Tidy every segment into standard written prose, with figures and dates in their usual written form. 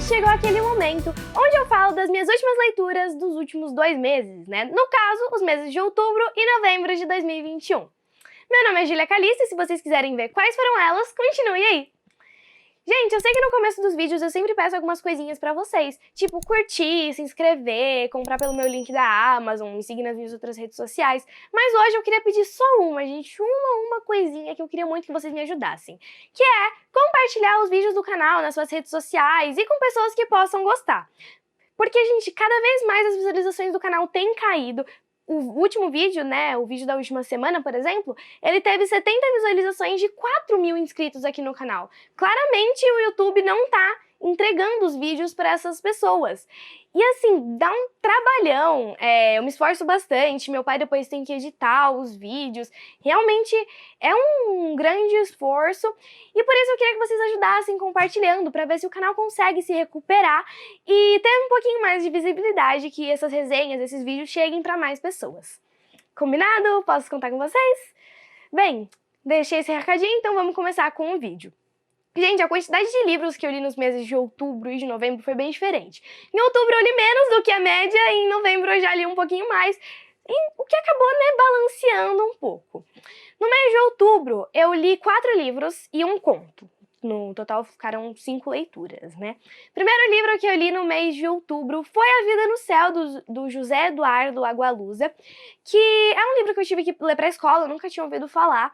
chegou aquele momento onde eu falo das minhas últimas leituras dos últimos 2 meses, né? No caso, os meses de outubro e novembro de 2021. Meu nome é Julia Calisto e se vocês quiserem ver quais foram elas, continue aí! Gente, eu sei que no começo dos vídeos eu sempre peço algumas coisinhas pra vocês, tipo curtir, se inscrever, comprar pelo meu link da Amazon, me seguir nas minhas outras redes sociais, mas hoje eu queria pedir só uma, gente, uma coisinha que eu queria muito que vocês me ajudassem, que é compartilhar os vídeos do canal nas suas redes sociais e com pessoas que possam gostar. Porque, gente, cada vez mais as visualizações do canal têm caído. O último vídeo, né, o vídeo da última semana, por exemplo, ele teve 70 visualizações de 4.000 inscritos aqui no canal. Claramente o YouTube não tá entregando os vídeos para essas pessoas. E assim, dá um trabalhão, eu me esforço bastante, meu pai depois tem que editar os vídeos, realmente é um grande esforço e por isso eu queria que vocês ajudassem compartilhando para ver se o canal consegue se recuperar e ter um pouquinho mais de visibilidade, que essas resenhas, esses vídeos cheguem para mais pessoas. Combinado? Posso contar com vocês? Bem, deixei esse recadinho, então vamos começar com o vídeo. Gente, a quantidade de livros que eu li nos meses de outubro e de novembro foi bem diferente. Em outubro eu li menos do que a média e em novembro eu já li um pouquinho mais, o que acabou, né, balanceando um pouco. No mês de outubro eu li 4 livros e um conto. No total ficaram 5 leituras, né? O primeiro livro que eu li no mês de outubro foi A Vida no Céu, do José Eduardo Agualusa, que é um livro que eu tive que ler pra escola, eu nunca tinha ouvido falar.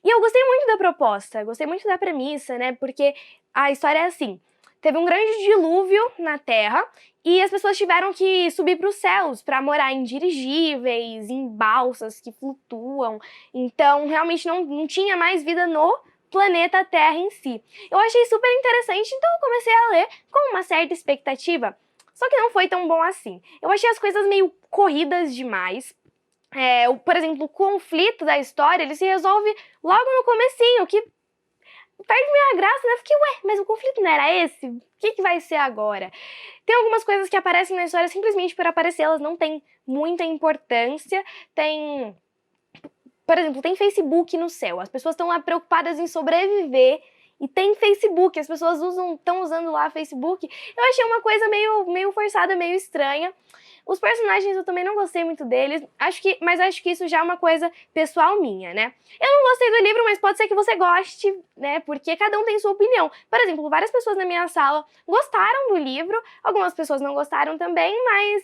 E eu gostei muito da proposta, gostei muito da premissa, né? Porque a história é assim, teve um grande dilúvio na Terra e as pessoas tiveram que subir para os céus para morar em dirigíveis, em balsas que flutuam. Então, realmente não tinha mais vida no planeta Terra em si. Eu achei super interessante, então eu comecei a ler com uma certa expectativa. Só que não foi tão bom assim. Eu achei as coisas meio corridas demais. Por exemplo, o conflito da história, ele se resolve logo no comecinho, que perde minha graça, né? Fiquei, ué, mas o conflito não era esse? O que vai ser agora? Tem algumas coisas que aparecem na história simplesmente por aparecer, elas não têm muita importância. Por exemplo, tem Facebook no céu, as pessoas estão lá preocupadas em sobreviver e tem Facebook, as pessoas estão usando lá Facebook. Eu achei uma coisa meio forçada, meio estranha. Os personagens eu também não gostei muito deles, mas acho que isso já é uma coisa pessoal minha, né? Eu não gostei do livro, mas pode ser que você goste, né? Porque cada um tem sua opinião. Por exemplo, várias pessoas na minha sala gostaram do livro, algumas pessoas não gostaram também, mas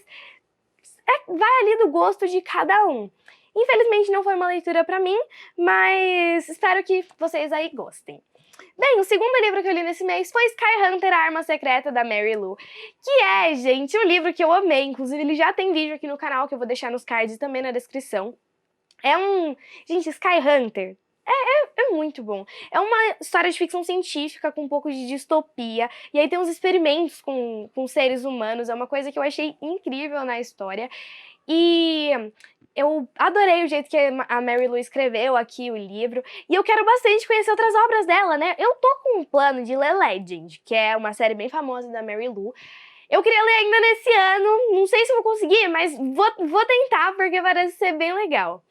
vai ali do gosto de cada um. Infelizmente não foi uma leitura pra mim, mas espero que vocês aí gostem. Bem, o segundo livro que eu li nesse mês foi Skyhunter, a Arma Secreta, da Mary Lou, que é, gente, um livro que eu amei, inclusive ele já tem vídeo aqui no canal, que eu vou deixar nos cards e também na descrição. Gente, Skyhunter é muito bom. É uma história de ficção científica com um pouco de distopia, e aí tem uns experimentos com seres humanos, é uma coisa que eu achei incrível na história. E eu adorei o jeito que a Mary Lou escreveu aqui o livro, e eu quero bastante conhecer outras obras dela, né? Eu tô com um plano de ler Legend, que é uma série bem famosa da Mary Lou. Eu queria ler ainda nesse ano, não sei se vou conseguir, mas vou tentar, porque parece ser bem legal.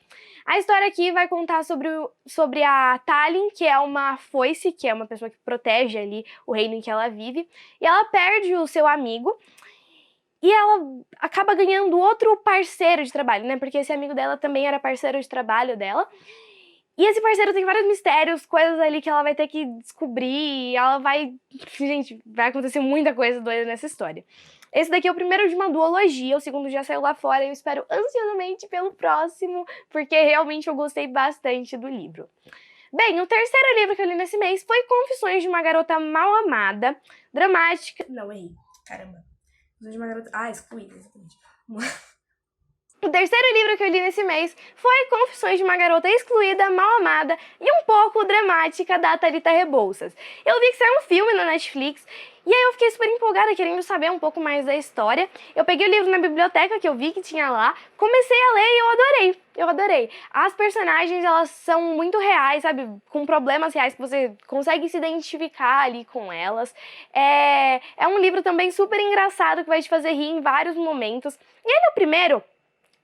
A história aqui vai contar sobre a Tallinn, que é uma foice, que é uma pessoa que protege ali o reino em que ela vive, e ela perde o seu amigo, e ela acaba ganhando outro parceiro de trabalho, né? Porque esse amigo dela também era parceiro de trabalho dela. E esse parceiro tem vários mistérios, coisas ali que ela vai ter que descobrir, e ela vai... Gente, vai acontecer muita coisa doida nessa história. Esse daqui é o primeiro de uma duologia, o segundo já saiu lá fora e eu espero ansiosamente pelo próximo, porque realmente eu gostei bastante do livro. Bem, o terceiro livro que eu li nesse mês foi Confissões de uma Garota Mal Amada, dramática... Não, errei. Caramba. Confissões de uma Garota... excluída, exatamente. O terceiro livro que eu li nesse mês foi Confissões de uma Garota Excluída, Mal Amada e um pouco dramática, da Thalita Rebouças. Eu vi que saiu um filme na Netflix e aí eu fiquei super empolgada, querendo saber um pouco mais da história. Eu peguei o livro na biblioteca, que eu vi que tinha lá, comecei a ler e eu adorei. As personagens, elas são muito reais, sabe, com problemas reais que você consegue se identificar ali com elas. É um livro também super engraçado, que vai te fazer rir em vários momentos. E ele é o primeiro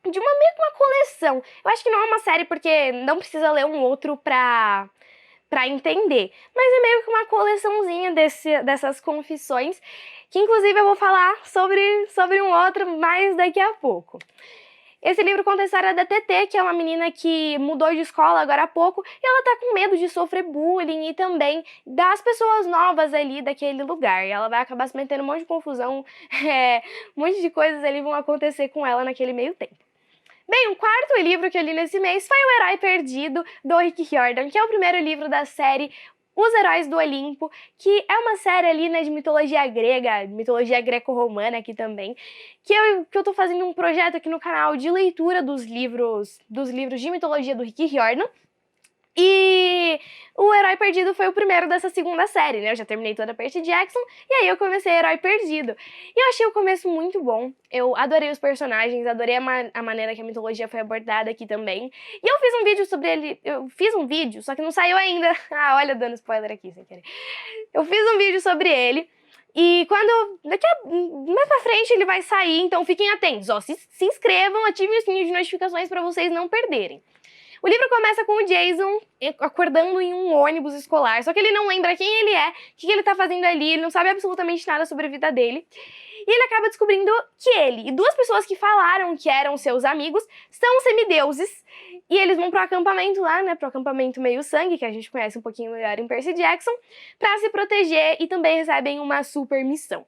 de meio que uma coleção. Eu acho que não é uma série porque não precisa ler um outro pra pra entender. Mas é meio que uma coleçãozinha dessas confissões, que inclusive eu vou falar sobre um outro mais daqui a pouco. Esse livro conta a história da TT, que é uma menina que mudou de escola agora há pouco, e ela tá com medo de sofrer bullying e também das pessoas novas ali daquele lugar. E ela vai acabar se metendo um monte de confusão, um monte de coisas ali vão acontecer com ela naquele meio tempo. Bem, o quarto livro que eu li nesse mês foi O Herói Perdido, do Rick Riordan, que é o primeiro livro da série Os Heróis do Olimpo, que é uma série ali, né, de mitologia grega, mitologia greco-romana aqui também, que eu tô fazendo um projeto aqui no canal de leitura dos livros de mitologia do Rick Riordan. E O Herói Perdido foi o primeiro dessa segunda série, né? Eu já terminei toda a Percy Jackson, e aí eu comecei Herói Perdido. E eu achei o começo muito bom, eu adorei os personagens, adorei a maneira que a mitologia foi abordada aqui também. E eu fiz um vídeo sobre ele, só que não saiu ainda. Ah, olha, dando spoiler aqui, sem querer. Eu fiz um vídeo sobre ele, e mais pra frente ele vai sair, então fiquem atentos, ó, se inscrevam, ativem o sininho de notificações pra vocês não perderem. O livro começa com o Jason acordando em um ônibus escolar, só que ele não lembra quem ele é, o que ele tá fazendo ali, ele não sabe absolutamente nada sobre a vida dele. E ele acaba descobrindo que ele e duas pessoas que falaram que eram seus amigos são semideuses. E eles vão pro acampamento lá, né, pro acampamento meio sangue, que a gente conhece um pouquinho melhor em Percy Jackson, pra se proteger e também recebem uma super missão.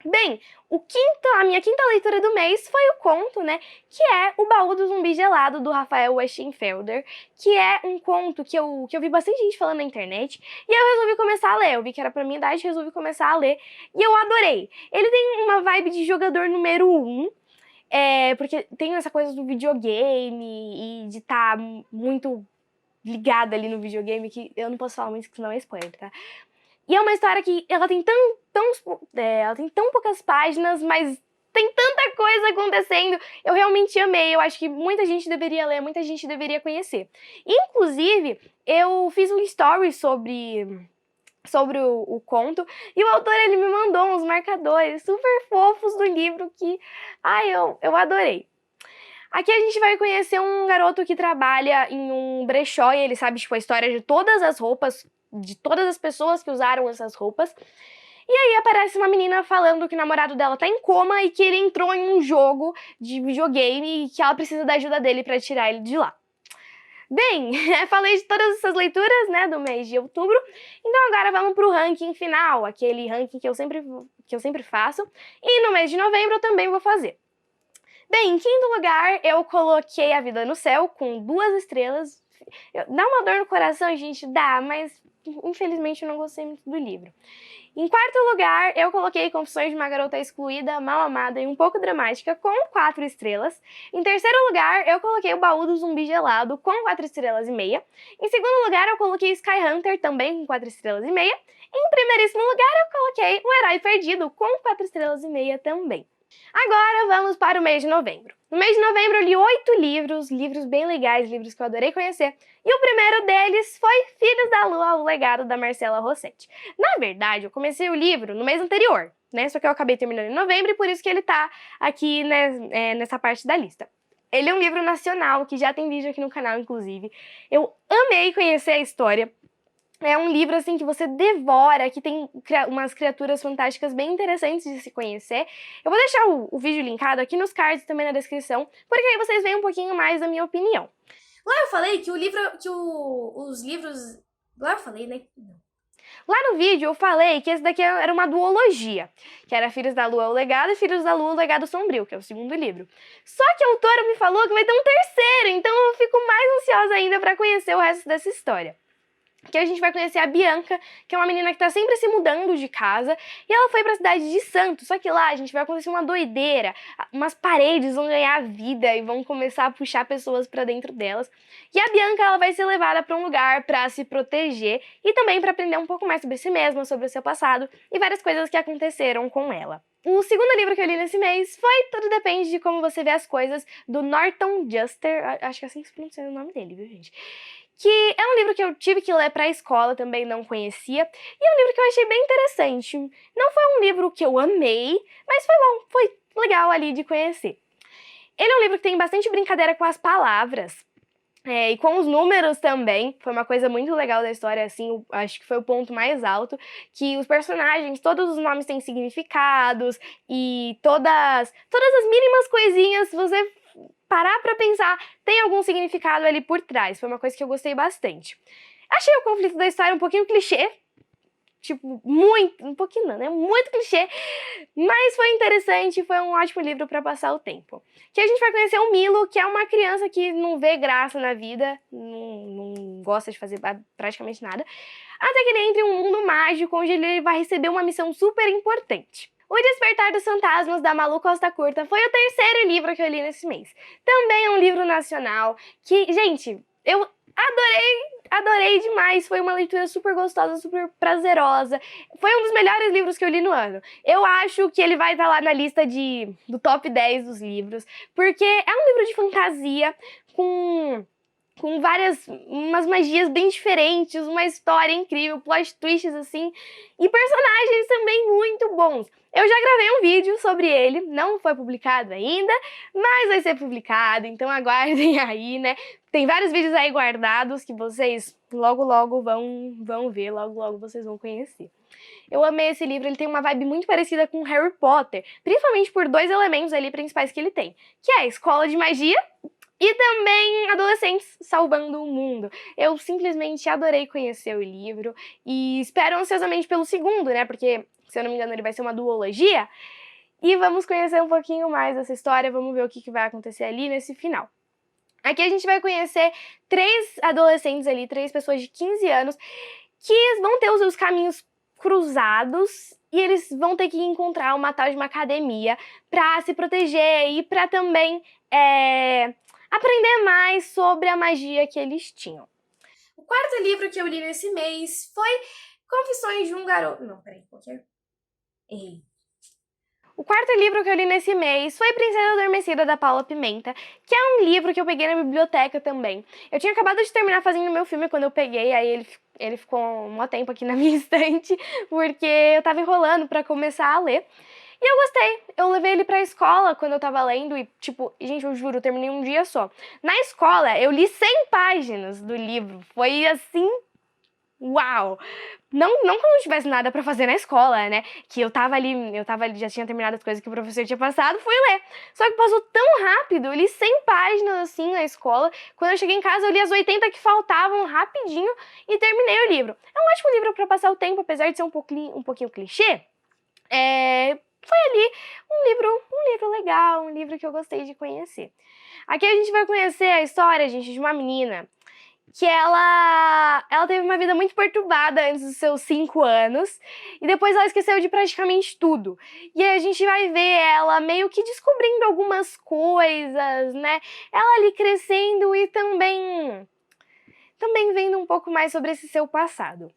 Bem, a minha quinta leitura do mês foi o conto, né, que é O Baú do Zumbi Gelado, do Rafael Westenfelder, que é um conto que eu vi bastante gente falando na internet, e eu resolvi começar a ler. Eu vi que era pra minha idade, resolvi começar a ler, e eu adorei. Ele tem uma vibe de jogador número 1, porque tem essa coisa do videogame e de estar muito ligada ali no videogame, que eu não posso falar muito, senão é spoiler, tá? E é uma história que ela tem tão poucas páginas, mas tem tanta coisa acontecendo. Eu realmente amei, eu acho que muita gente deveria ler, muita gente deveria conhecer. Inclusive, eu fiz um story sobre o conto, e o autor ele me mandou uns marcadores super fofos do livro que, eu adorei. Aqui a gente vai conhecer um garoto que trabalha em um brechó e ele sabe, tipo, a história de todas as roupas, de todas as pessoas que usaram essas roupas. E aí aparece uma menina falando que o namorado dela tá em coma e que ele entrou em um jogo de videogame e que ela precisa da ajuda dele pra tirar ele de lá. Bem, falei de todas essas leituras, né, do mês de outubro, então agora vamos pro ranking final, aquele ranking que eu sempre faço, e no mês de novembro eu também vou fazer. Bem, em quinto lugar, eu coloquei A Vida no Céu, com 2 estrelas. Dá uma dor no coração, gente? Dá, mas infelizmente eu não gostei muito do livro. Em quarto lugar, eu coloquei Confissões de uma Garota Excluída, Mal Amada e um pouco dramática, com 4 estrelas. Em terceiro lugar, eu coloquei O Baú do Zumbi Gelado, com 4 estrelas e meia. Em segundo lugar, eu coloquei Sky Hunter, também com 4 estrelas e meia. Em primeiríssimo lugar, eu coloquei O Herói Perdido, com 4 estrelas e meia também. Agora vamos para o mês de novembro. No mês de novembro eu li 8 livros bem legais, livros que eu adorei conhecer. E o primeiro deles foi Filhos da Lua, o legado da Marcela Rossetti. Na verdade, eu comecei o livro no mês anterior, né? Só que eu acabei terminando em novembro e por isso que ele tá aqui, né, nessa parte da lista. Ele é um livro nacional, que já tem vídeo aqui no canal, inclusive. Eu amei conhecer a história. É um livro, assim, que você devora, que tem umas criaturas fantásticas bem interessantes de se conhecer. Eu vou deixar o vídeo linkado aqui nos cards e também na descrição, porque aí vocês veem um pouquinho mais da minha opinião. Lá eu falei que os livros... Lá eu falei, né? Lá no vídeo eu falei que esse daqui era uma duologia, que era Filhos da Lua, o Legado, e Filhos da Lua, o Legado Sombrio, que é o segundo livro. Só que a autora me falou que vai ter um terceiro, então eu fico mais ansiosa ainda pra conhecer o resto dessa história. Que a gente vai conhecer a Bianca, que é uma menina que tá sempre se mudando de casa, e ela foi pra cidade de Santos, só que lá a gente vai acontecer uma doideira, umas paredes vão ganhar vida e vão começar a puxar pessoas pra dentro delas, e a Bianca ela vai ser levada pra um lugar pra se proteger e também pra aprender um pouco mais sobre si mesma, sobre o seu passado e várias coisas que aconteceram com ela. O segundo livro que eu li nesse mês foi Tudo Depende de Como Você Vê as Coisas, do Norton Juster, acho que é assim que se pronuncia o nome dele, viu, gente? Que é um livro que eu tive que ler pra escola, também não conhecia, e é um livro que eu achei bem interessante. Não foi um livro que eu amei, mas foi bom, foi legal ali de conhecer. Ele é um livro que tem bastante brincadeira com as palavras, E com os números também, foi uma coisa muito legal da história, assim, acho que foi o ponto mais alto, que os personagens, todos os nomes têm significados, e todas as mínimas coisinhas, se você parar pra pensar, tem algum significado ali por trás, foi uma coisa que eu gostei bastante. Achei o conflito da história um pouquinho clichê, tipo, muito, um pouquinho não, né? Muito clichê, mas foi interessante, foi um ótimo livro para passar o tempo. Que a gente vai conhecer o Milo, que é uma criança que não vê graça na vida, não gosta de fazer praticamente nada, até que ele entra em um mundo mágico onde ele vai receber uma missão super importante. O Despertar dos Fantasmas, da Malu Costa Curta, foi o terceiro livro que eu li nesse mês. Também é um livro nacional que, gente, eu adorei demais. Foi uma leitura super gostosa, super prazerosa. Foi um dos melhores livros que eu li no ano. Eu acho que ele vai estar lá na lista do top 10 dos livros, porque é um livro de fantasia com umas magias bem diferentes, uma história incrível, plot twists assim, e personagens também muito bons. Eu já gravei um vídeo sobre ele, não foi publicado ainda, mas vai ser publicado, então aguardem aí, né? Tem vários vídeos aí guardados que vocês logo vão ver, logo vocês vão conhecer. Eu amei esse livro, ele tem uma vibe muito parecida com Harry Potter, principalmente por dois elementos ali principais que ele tem, que é a escola de magia e também adolescentes salvando o mundo. Eu simplesmente adorei conhecer o livro e espero ansiosamente pelo segundo, né? Porque, se eu não me engano, ele vai ser uma duologia. E vamos conhecer um pouquinho mais dessa história, vamos ver o que vai acontecer ali nesse final. Aqui a gente vai conhecer 3 adolescentes ali, 3 pessoas de 15 anos, que vão ter os seus caminhos cruzados e eles vão ter que encontrar uma tal de uma academia para se proteger e para também aprender mais sobre a magia que eles tinham. O quarto livro que eu li nesse mês foi Confissões de um Garoto... Não, peraí, qual que é? Errei. O quarto livro que eu li nesse mês foi Princesa Adormecida, da Paula Pimenta, que é um livro que eu peguei na biblioteca também. Eu tinha acabado de terminar fazendo meu filme quando eu peguei, aí ele ficou um tempo aqui na minha estante, porque eu tava enrolando pra começar a ler. E eu gostei, eu levei ele pra escola quando eu tava lendo e, tipo, gente, eu juro, eu terminei um dia só. Na escola, eu li 100 páginas do livro, foi assim, uau! Não como eu tivesse nada pra fazer na escola, né? Que eu tava ali, já tinha terminado as coisas que o professor tinha passado, fui ler. Só que passou tão rápido, eu li 100 páginas assim na escola. Quando eu cheguei em casa, eu li as 80 que faltavam rapidinho e terminei o livro. É um ótimo livro pra passar o tempo, apesar de ser um pouquinho clichê. Foi ali um livro legal, um livro que eu gostei de conhecer. Aqui a gente vai conhecer a história, gente, de uma menina que ela teve uma vida muito perturbada antes dos seus 5 anos e depois ela esqueceu de praticamente tudo. E aí a gente vai ver ela meio que descobrindo algumas coisas, né? Ela ali crescendo e também vendo um pouco mais sobre esse seu passado.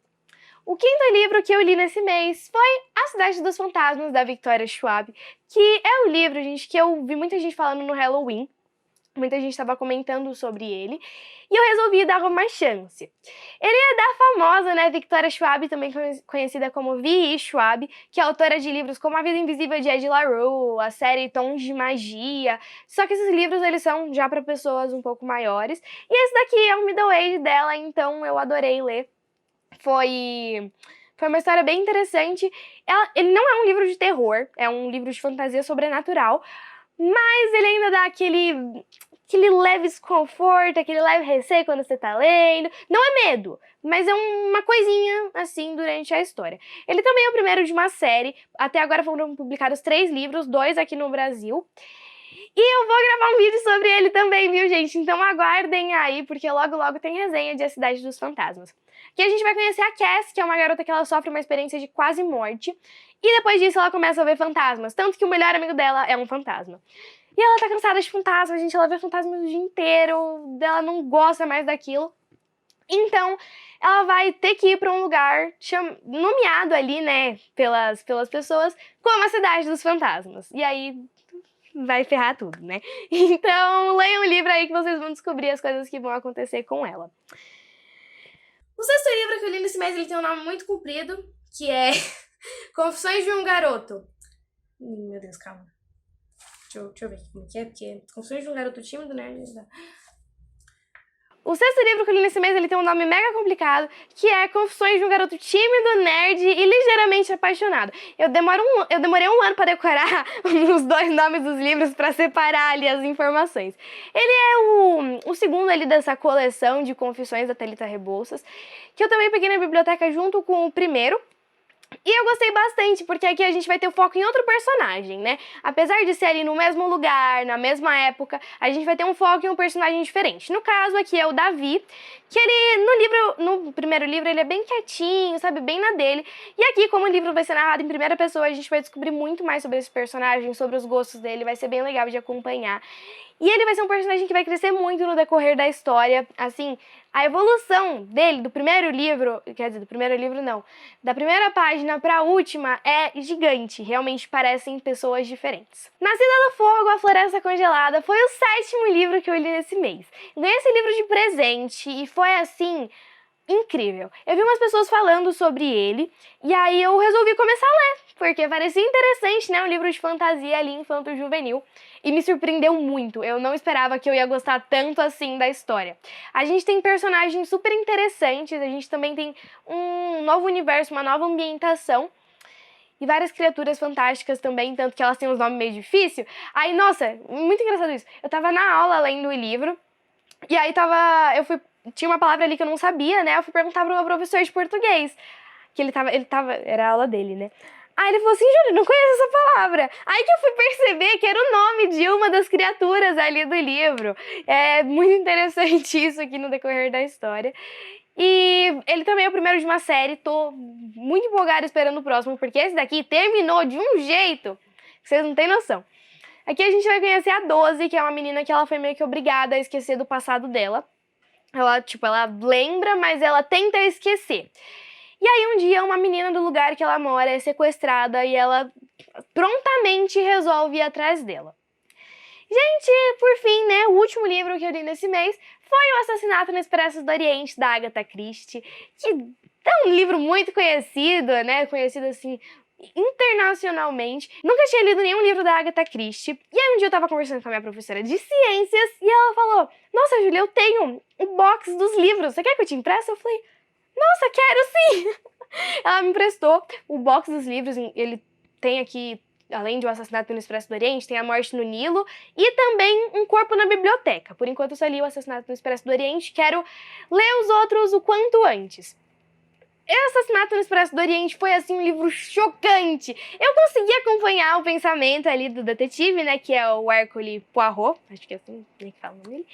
O quinto livro que eu li nesse mês foi A Cidade dos Fantasmas, da Victoria Schwab, que é o livro, gente, que eu vi muita gente falando no Halloween. Muita gente estava comentando sobre ele. E eu resolvi dar uma chance. Ele é da famosa, né, Victoria Schwab, também conhecida como V.E. Schwab, que é autora de livros como A Vida Invisível de Ed La Rue, a série Tons de Magia. Só que esses livros, eles são já para pessoas um pouco maiores. E esse daqui é o middle age dela, então eu adorei ler. Foi uma história bem interessante. Ele não é um livro de terror, é um livro de fantasia sobrenatural, mas ele ainda dá aquele leve desconforto, aquele leve receio quando você tá lendo. Não é medo, mas é uma coisinha assim durante a história. Ele também é o primeiro de uma série. Até agora foram publicados 3 livros, 2 aqui no Brasil. E eu vou gravar um vídeo sobre ele também, viu, gente? Então aguardem aí, porque logo tem resenha de A Cidade dos Fantasmas. Aqui a gente vai conhecer a Cass, que é uma garota que ela sofre uma experiência de quase morte. E depois disso ela começa a ver fantasmas, tanto que o melhor amigo dela é um fantasma. E ela tá cansada de fantasmas, gente, ela vê fantasmas o dia inteiro, ela não gosta mais daquilo. Então, ela vai ter que ir pra um lugar nomeado ali, né, pelas pessoas, como a Cidade dos Fantasmas. E aí vai ferrar tudo, né? Então, leiam o livro aí que vocês vão descobrir as coisas que vão acontecer com ela. O sexto livro que eu li nesse mês, ele tem um nome muito comprido, que é Confissões de um Garoto. Meu Deus, calma. Deixa eu ver aqui como que é, porque Confissões de um Garoto Tímido, né? O sexto livro que eu li nesse mês, ele tem um nome mega complicado, que é Confissões de um Garoto Tímido, Nerd e Ligeiramente Apaixonado. Eu demorei um ano para decorar os dois nomes dos livros para separar ali as informações. Ele é o segundo ali dessa coleção de Confissões da Thalita Rebouças, que eu também peguei na biblioteca junto com o primeiro. E eu gostei bastante, porque aqui a gente vai ter o foco em outro personagem, né? Apesar de ser ali no mesmo lugar, na mesma época, a gente vai ter um foco em um personagem diferente. No caso, aqui é o Davi, que ele, no primeiro livro, ele é bem quietinho, sabe? Bem na dele. E aqui, como o livro vai ser narrado em primeira pessoa, a gente vai descobrir muito mais sobre esse personagem, sobre os gostos dele, vai ser bem legal de acompanhar. E ele vai ser um personagem que vai crescer muito no decorrer da história, assim, a evolução dele, do primeiro livro, quer dizer, do primeiro livro não, da primeira página para a última é gigante, realmente parecem pessoas diferentes. Nascida do Fogo, A Floresta Congelada foi o 7º livro que eu li nesse mês. Ganhei esse livro de presente e foi assim, incrível. Eu vi umas pessoas falando sobre ele e aí eu resolvi começar a ler, porque parecia interessante, né? Um livro de fantasia ali, infanto-juvenil. E me surpreendeu muito. Eu não esperava que eu ia gostar tanto assim da história. A gente tem personagens super interessantes, a gente também tem um novo universo, uma nova ambientação. E várias criaturas fantásticas também, tanto que elas têm uns nomes meio difíceis. Aí, nossa, muito engraçado isso. Eu tava na aula lendo o livro, e aí tinha uma palavra ali que eu não sabia, né? Eu fui perguntar pro meu professor de português. Que era a aula dele, né? Aí ele falou assim, Júlia, não conheço essa palavra. Aí que eu fui perceber que era o nome de uma das criaturas ali do livro. É muito interessante isso aqui no decorrer da história. E ele também é o primeiro de uma série, tô muito empolgada esperando o próximo, porque esse daqui terminou de um jeito que vocês não têm noção. Aqui a gente vai conhecer a Doze, que é uma menina que ela foi meio que obrigada a esquecer do passado dela. Ela lembra, mas ela tenta esquecer. E aí um dia uma menina do lugar que ela mora é sequestrada e ela prontamente resolve ir atrás dela. Gente, por fim, né, o último livro que eu li nesse mês foi O Assassinato no Expresso do Oriente, da Agatha Christie, que é um livro muito conhecido, né, conhecido assim internacionalmente. Nunca tinha lido nenhum livro da Agatha Christie. E aí um dia eu tava conversando com a minha professora de ciências e ela falou, nossa, Júlia, eu tenho um box dos livros, você quer que eu te empreste? Eu falei, nossa, quero sim! Ela me emprestou o box dos livros, ele tem aqui, além de O Assassinato no Expresso do Oriente, tem A Morte no Nilo e também Um Corpo na Biblioteca. Por enquanto eu só li O Assassinato no Expresso do Oriente, quero ler os outros o quanto antes. O Assassinato no Expresso do Oriente foi, assim, um livro chocante. Eu consegui acompanhar o pensamento ali do detetive, né, que é o Hercule Poirot, acho que é assim que fala o nome dele.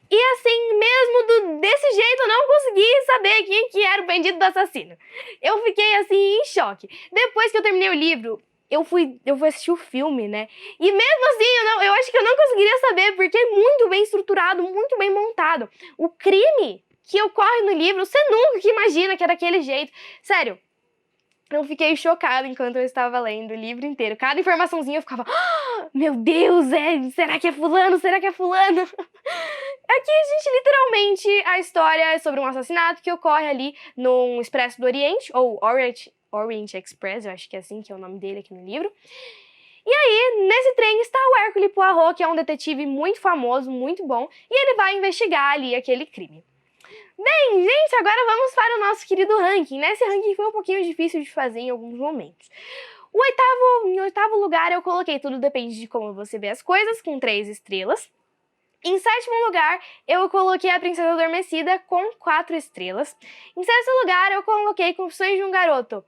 E assim, mesmo desse jeito, eu não consegui saber quem que era o bandido do assassino. Eu fiquei, assim, em choque. Depois que eu terminei o livro, eu fui assistir o filme, né? E mesmo assim, eu acho que eu não conseguiria saber, porque é muito bem estruturado, muito bem montado. O crime que ocorre no livro, você nunca imagina que é daquele jeito. Sério. Eu fiquei chocada enquanto eu estava lendo o livro inteiro. Cada informaçãozinha eu ficava, ah, meu Deus, será que é fulano? Será que é fulano? Aqui a gente, literalmente, a história é sobre um assassinato que ocorre ali no Expresso do Oriente, ou Orient Express, eu acho que é assim que é o nome dele aqui no livro. E aí, nesse trem está o Hercule Poirot, que é um detetive muito famoso, muito bom, e ele vai investigar ali aquele crime. Bem, gente, agora vamos para o nosso querido ranking, né? Esse ranking foi um pouquinho difícil de fazer em alguns momentos. Em oitavo lugar eu coloquei Tudo Depende de Como Você Vê as Coisas, com 3 estrelas. Em sétimo lugar, eu coloquei A Princesa Adormecida, com 4 estrelas. Em sexto lugar, eu coloquei Confissões de um Garoto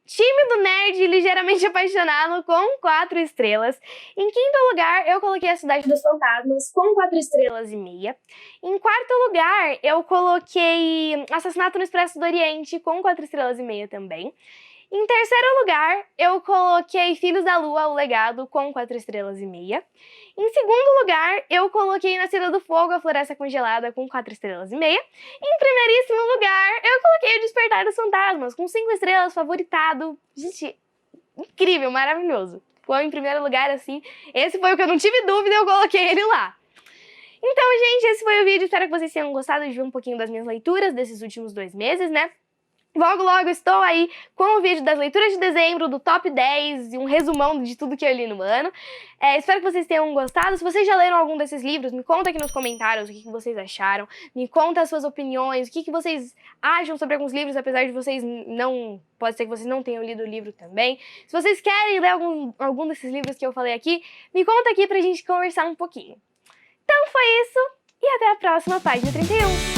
Tímido, Nerd e Ligeiramente Apaixonado, com 4 estrelas. Em quinto lugar, eu coloquei A Cidade dos Fantasmas, com 4 estrelas e meia. Em quarto lugar, eu coloquei Assassinato no Expresso do Oriente, com 4 estrelas e meia também. Em terceiro lugar, eu coloquei Filhos da Lua, O Legado, com 4 estrelas e meia. Em segundo lugar, eu coloquei Nascida do Fogo, A Floresta Congelada, com 4 estrelas e meia. Em primeiríssimo lugar, eu coloquei O Despertar dos Fantasmas, com 5 estrelas, favoritado. Gente, incrível, maravilhoso. Ficou em primeiro lugar, assim. Esse foi o que eu não tive dúvida, eu coloquei ele lá. Então, gente, esse foi o vídeo. Espero que vocês tenham gostado de ver um pouquinho das minhas leituras desses últimos 2 meses, né? Logo, logo estou aí com o vídeo das leituras de dezembro, do top 10 e um resumão de tudo que eu li no ano. Espero que vocês tenham gostado. Se vocês já leram algum desses livros, me conta aqui nos comentários o que vocês acharam. Me conta as suas opiniões, o que vocês acham sobre alguns livros, apesar de vocês não... Pode ser que vocês não tenham lido o livro também. Se vocês querem ler algum desses livros que eu falei aqui, me conta aqui pra gente conversar um pouquinho. Então foi isso, e até a próxima página 31.